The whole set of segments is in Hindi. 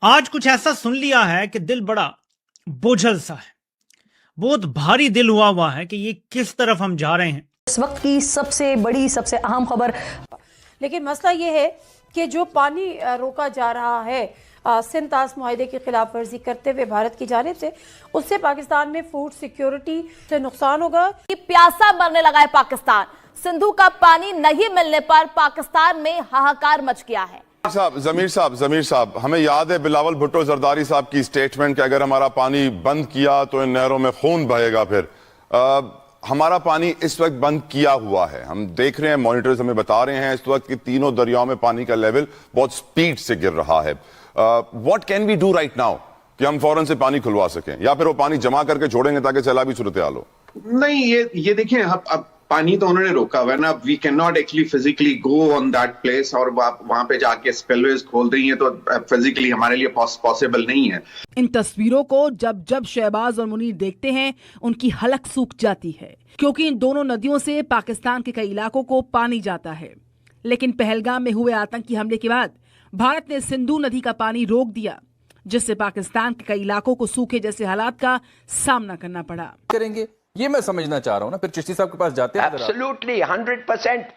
आज कुछ ऐसा सुन लिया है कि दिल बड़ा बोझल सा है, बहुत भारी दिल हुआ है कि ये किस तरफ हम जा रहे हैं। इस वक्त की सबसे बड़ी सबसे अहम खबर, लेकिन मसला ये है कि जो पानी रोका जा रहा है सिंध तास मुआहदे की खिलाफ वर्जी करते हुए भारत की जानिब से, उससे पाकिस्तान में फूड सिक्योरिटी से नुकसान होगा। प्यासा मरने लगा है पाकिस्तान। सिंधु का पानी नहीं मिलने पर पाकिस्तान में हाहाकार मच गया है। जमीर साहब, हमें याद है बिलावल भुट्टो जरदारी साहब की स्टेटमेंट कि अगर हमारा पानी बंद किया तो इन नहरों में खून बहेगा। फिर हमारा पानी इस वक्त बंद किया हुआ है, हम देख रहे हैं, मॉनिटर्स हमें बता रहे हैं इस वक्त कि तीनों दरियाओं में पानी का लेवल बहुत स्पीड से गिर रहा है। What can we do right now कि हम फौरन से पानी खुलवा सकें, या फिर वो पानी जमा करके छोड़ेंगे ताकि सैलाबी सूरत हाल हो? नहीं, ये देखिए, अब पानी तो उन्होंने रोका हुआ है ना। We can not actually physically go on that place और वहां पे जाके स्पिलवेज खोल रही हैं, तो फिजिकली हमारे लिए पॉसिबल नहीं है। इन तस्वीरों को जब जब शहबाज और मुनीर देखते हैं उनकी हलक सूख जाती है, क्योंकि इन दोनों नदियों से पाकिस्तान के कई इलाकों को पानी जाता है। लेकिन पहलगाम में हुए आतंकी हमले के बाद भारत ने सिंधु नदी का पानी रोक दिया, जिससे पाकिस्तान के कई इलाकों को सूखे जैसे हालात का सामना करना पड़ा। करेंगे ये मैं समझना चाह रहा हूं ना, फिर चिश्ती साहब के पास जाते हैं। एब्सोल्युटली 100%।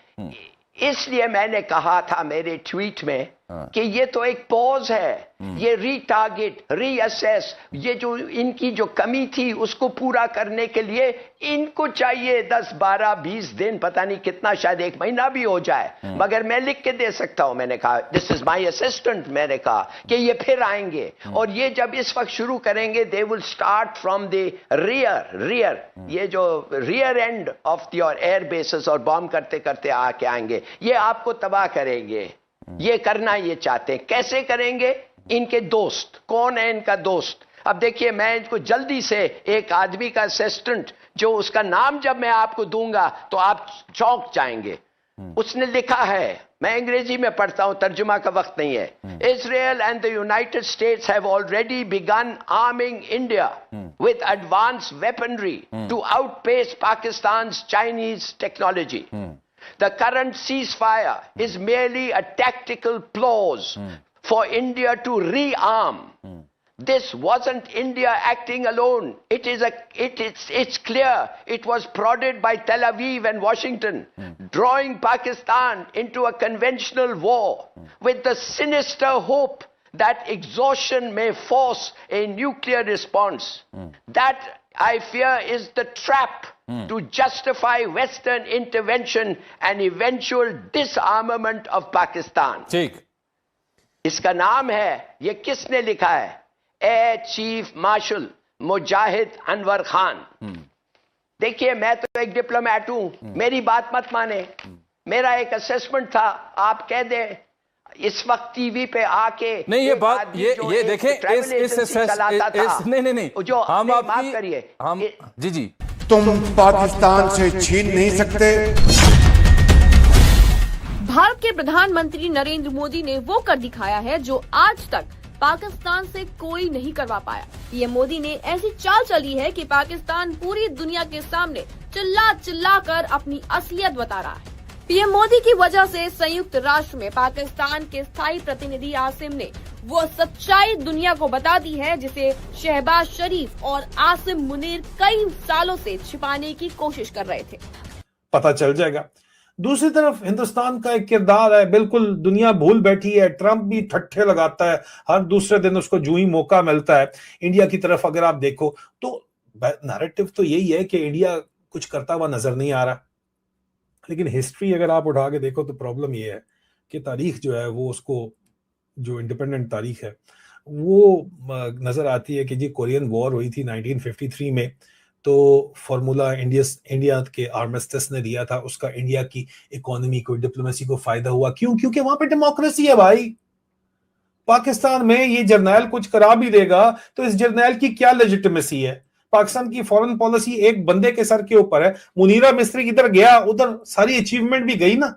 इसलिए मैंने कहा था मेरे ट्वीट में कि ये तो एक पॉज है, ये रीटारगेट, रीअसेस, ये जो इनकी जो कमी थी उसको पूरा करने के लिए इनको चाहिए 10, 12, 20 दिन, पता नहीं कितना, शायद 1 महीना भी हो जाए, मगर मैं लिख के दे सकता हूं। मैंने कहा दिस इज माय असिस्टेंट, मैंने कहा कि ये फिर आएंगे और ये जब इस वक्त शुरू करेंगे they will start from the rear, ये जो rear end of your air bases और बॉम्ब करते करते आके आएंगे, ये आपको तबाह करेंगे। ये करना ये चाहते हैं, कैसे करेंगे? इनके दोस्त, कौन है इनका दोस्त? अब देखिए, मैं इनको जल्दी से एक आदमी का असिस्टेंट, जो उसका नाम जब मैं आपको दूंगा तो आप चौंक जाएंगे। उसने लिखा है, मैं अंग्रेजी में पढ़ता हूं, तर्जुमा का वक्त नहीं है। Israel and the United States have already begun arming India with advanced weaponry to outpace Pakistan's Chinese technology. The current ceasefire is merely a tactical pause for India to rearm. This wasn't India acting alone. It's clear it was prodded by Tel Aviv and Washington, drawing Pakistan into a conventional war with the sinister hope that exhaustion may force a nuclear response. That, I fear, is the trap to justify Western intervention and eventual disarmament of Pakistan. ठीक, इसका नाम है, ये किसने लिखा है? एयर चीफ मार्शल मुजाहिद अनवर खान। देखिए, मैं तो एक डिप्लोमेट हूं, मेरी बात मत माने, मेरा एक असेसमेंट था, आप कह दें इस वक्त टीवी पे आके नहीं ये बात, ये देखें नहीं जो हम माफ करिए, हम जी तुम पाकिस्तान से छीन नहीं सकते। भारत के प्रधानमंत्री नरेंद्र मोदी ने वो कर दिखाया है जो आज तक पाकिस्तान से कोई नहीं करवा पाया। पीएम मोदी ने ऐसी चाल चली है कि पाकिस्तान पूरी दुनिया के सामने चिल्ला चिल्ला कर अपनी असलियत बता रहा है। पीएम मोदी की वजह से संयुक्त राष्ट्र में पाकिस्तान के स्थायी प्रतिनिधि आसिम ने वो सच्चाई दुनिया को बता दी है जिसे शहबाज शरीफ और आसिम मुनीर कई सालों से छिपाने की कोशिश कर रहे थे। पता चल जाएगा। दूसरी तरफ हिंदुस्तान का एक किरदार है, बिल्कुल दुनिया भूल बैठी है। ट्रंप भी ठट्ठे लगाता है, हर दूसरे दिन उसको जो ही मौका मिलता है। इंडिया की तरफ अगर आप देखो तो नैरेटिव तो यही है कि इंडिया कुछ करता हुआ नजर नहीं आ रहा, लेकिन हिस्ट्री अगर आप उठा के देखो तो प्रॉब्लम ये है कि तारीख जो है वो, उसको जो इंडिपेंडेंट तारीख है वो नजर आती है कि जी कोरियन वॉर हुई थी 1953 में, तो फॉर्मूला इंडिया के आर्मिस्टिस ने दिया था, उसका इंडिया की इकोनॉमी को, डिप्लोमेसी को फायदा हुआ। क्यों? क्योंकि वहां पे डेमोक्रेसी है भाई। पाकिस्तान में ये जर्नैल कुछ करा भी देगा तो इस जर्नैल की क्या लेजिटिमेसी है? पाकिस्तान की फॉरेन पॉलिसी एक बंदे के सर के ऊपर है। मुनीरा मिस्त्री इधर गया, उधर सारी अचीवमेंट भी गई ना,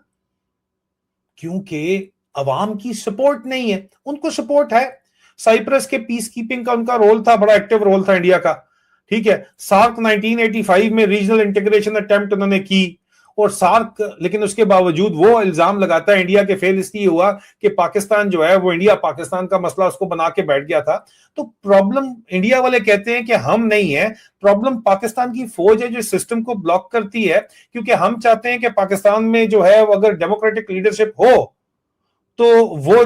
क्योंकि अवाम की सपोर्ट नहीं है। उनको सपोर्ट है, साइप्रस के पीस कीपिंग का उनका रोल था, बड़ा एक्टिव रोल था इंडिया का, ठीक है। सार्क 1985 में रीजनल इंटीग्रेशन अटेम्प्ट उन्होंने की, और सार्क, लेकिन उसके बावजूद वो इल्जाम लगाता है इंडिया के फेल इसलिए हुआ कि पाकिस्तान जो है वो इंडिया पाकिस्तान का मसला उसको बना के बैठ गया था। तो प्रॉब्लम इंडिया वाले कहते हैं कि हम नहीं है, प्रॉब्लम पाकिस्तान की फौज है जो सिस्टम को ब्लॉक करती है, क्योंकि हम चाहते हैं कि पाकिस्तान में जो है अगर डेमोक्रेटिक लीडरशिप हो तो वो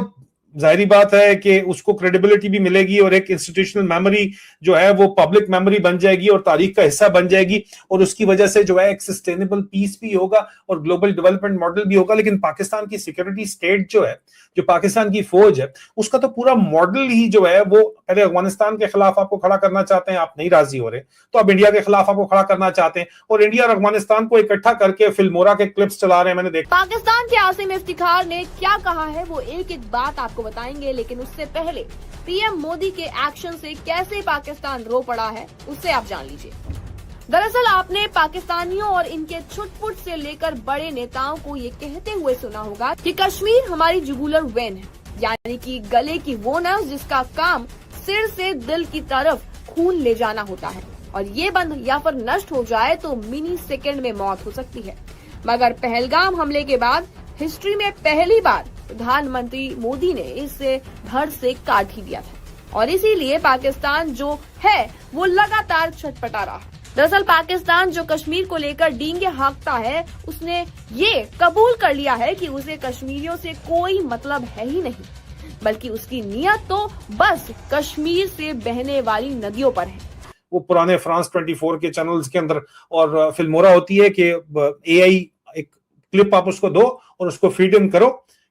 जाहिर बात है कि उसको क्रेडिबिलिटी भी मिलेगी और एक इंस्टीट्यूशनल मेमोरी जो है वो पब्लिक मेमोरी बन जाएगी और तारीख का हिस्सा बन जाएगी, और उसकी वजह से जो है एक सस्टेनेबल पीस भी होगा और ग्लोबल डेवलपमेंट मॉडल भी होगा। लेकिन पाकिस्तान की सिक्योरिटी स्टेट जो है, जो पाकिस्तान की फौज है, उसका तो पूरा मॉडल ही जो है वो पहले अफगानिस्तान के खिलाफ आपको खड़ा करना चाहते हैं, आप नहीं राजी हो रहे, तो अब इंडिया के खिलाफ आपको खड़ा करना चाहते हैं, और इंडिया और अफगानिस्तान को इकट्ठा करके फिल्मोरा के क्लिप्स चला रहे हैं। मैंने देखा पाकिस्तान के आसिम इफ्तिखार ने क्या कहा है वो एक एक बात आपको बताएंगे, लेकिन उससे पहले पीएम मोदी के एक्शन से कैसे पाकिस्तान रो पड़ा है उससे आप जान लीजिए। दरअसल आपने पाकिस्तानियों और इनके छुटपुट से लेकर बड़े नेताओं को ये कहते हुए सुना होगा कि कश्मीर हमारी जुगुलर वेन है, यानी कि गले की वो नस जिसका काम सिर से दिल की तरफ खून ले जाना होता है, और ये बंद या फिर नष्ट हो जाए तो मिनी सेकंड में मौत हो सकती है। मगर पहलगाम हमले के बाद हिस्ट्री में पहली बार प्रधानमंत्री मोदी ने इससे धड़ से काट ही दिया था, और इसीलिए पाकिस्तान जो है वो लगातार छटपटा रहा। दरअसल पाकिस्तान जो कश्मीर को लेकर डींगे हाँकता है, उसने ये कबूल कर लिया है कि उसे कश्मीरियों से कोई मतलब है ही नहीं, बल्कि उसकी नियत तो बस कश्मीर से बहने वाली नदियों पर है। वो पुराने फ्रांस 24 के चैनल्स के अंदर और फिल्मोरा होती है कि एआई एक क्लिप आप उसको दो और उसको फीड इन करो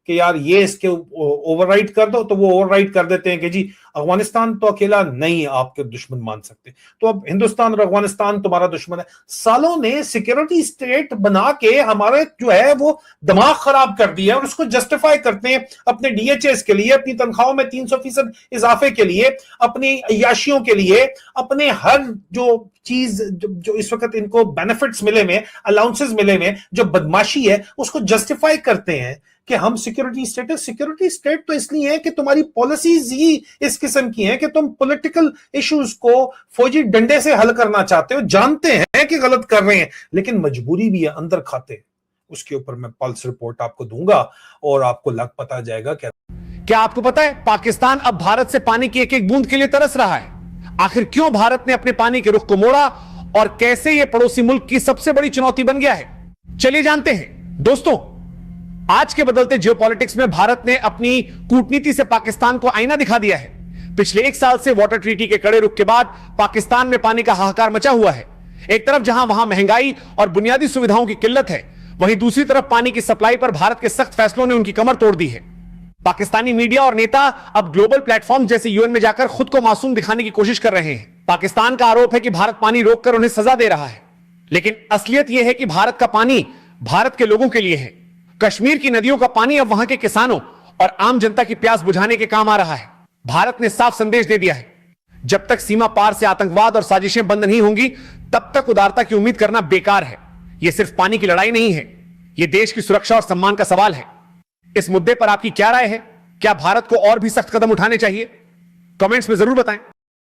कि यार ये इसके ओवरराइट कर दो, तो वो ओवरराइट कर देते हैं कि जी अफगानिस्तान तो अकेला नहीं आपके दुश्मन मान सकते, तो अब हिंदुस्तान और अफगानिस्तान तुम्हारा दुश्मन है। सालों ने सिक्योरिटी स्टेट बना के हमारे जो है वो दिमाग खराब कर दिया और उसको जस्टिफाई करते हैं अपने डीएचएस के लिए, अपनी तनख्वाहों में 300% इजाफे के लिए, अपनी अय्याशियों के लिए, अपने हर जो चीज जो इस वक्त इनको बेनिफिट्स मिले में, अलाउंसेस मिले में, जो बदमाशी है उसको जस्टिफाई करते हैं कि हम सिक्योरिटी स्टेट है। सिक्योरिटी स्टेट तो इसलिए है कि तुम्हारी पॉलिसीज ही इस किस्म की हैं कि तुम पॉलिटिकल इश्यूज को फौजी डंडे से हल करना चाहते हो, जानते हैं कि गलत कर रहे हैं, लेकिन मजबूरी भी है, अंदर खाते। उसके ऊपर मैं पल्स रिपोर्ट आपको दूंगा और आपको लग पता जाएगा। क्या आपको पता है पाकिस्तान अब भारत से पानी की एक एक बूंद के लिए तरस रहा है? आखिर क्यों भारत ने अपने पानी के रुख को मोड़ा और कैसे यह पड़ोसी मुल्क की सबसे बड़ी चुनौती बन गया है? चलिए जानते हैं। दोस्तों, आज के बदलते जियोपॉलिटिक्स में भारत ने अपनी कूटनीति से पाकिस्तान को आईना दिखा दिया है। पिछले एक साल से वाटर ट्रीटी के कड़े रुख के बाद पाकिस्तान में पानी का हाहाकार मचा हुआ है। एक तरफ जहां वहां महंगाई और बुनियादी सुविधाओं की किल्लत है, वहीं दूसरी तरफ पानी की सप्लाई पर भारत के सख्त फैसलों ने उनकी कमर तोड़ दी है। पाकिस्तानी मीडिया और नेता अब ग्लोबल प्लेटफॉर्म जैसे यूएन में जाकर खुद को मासूम दिखाने की कोशिश कर रहे हैं। पाकिस्तान का आरोप है कि भारत पानी रोककर उन्हें सजा दे रहा है, लेकिन असलियत यह है कि भारत का पानी भारत के लोगों के लिए है। कश्मीर की नदियों का पानी अब वहां के किसानों और आम जनता की प्यास बुझाने के काम आ रहा है। भारत ने साफ संदेश दे दिया है, जब तक सीमा पार से आतंकवाद और साजिशें बंद नहीं होंगी, तब तक उदारता की उम्मीद करना बेकार है। यह सिर्फ पानी की लड़ाई नहीं है, यह देश की सुरक्षा और सम्मान का सवाल है। इस मुद्दे पर आपकी क्या राय है? क्या भारत को और भी सख्त कदम उठाने चाहिए? कमेंट्स में जरूर बताएं।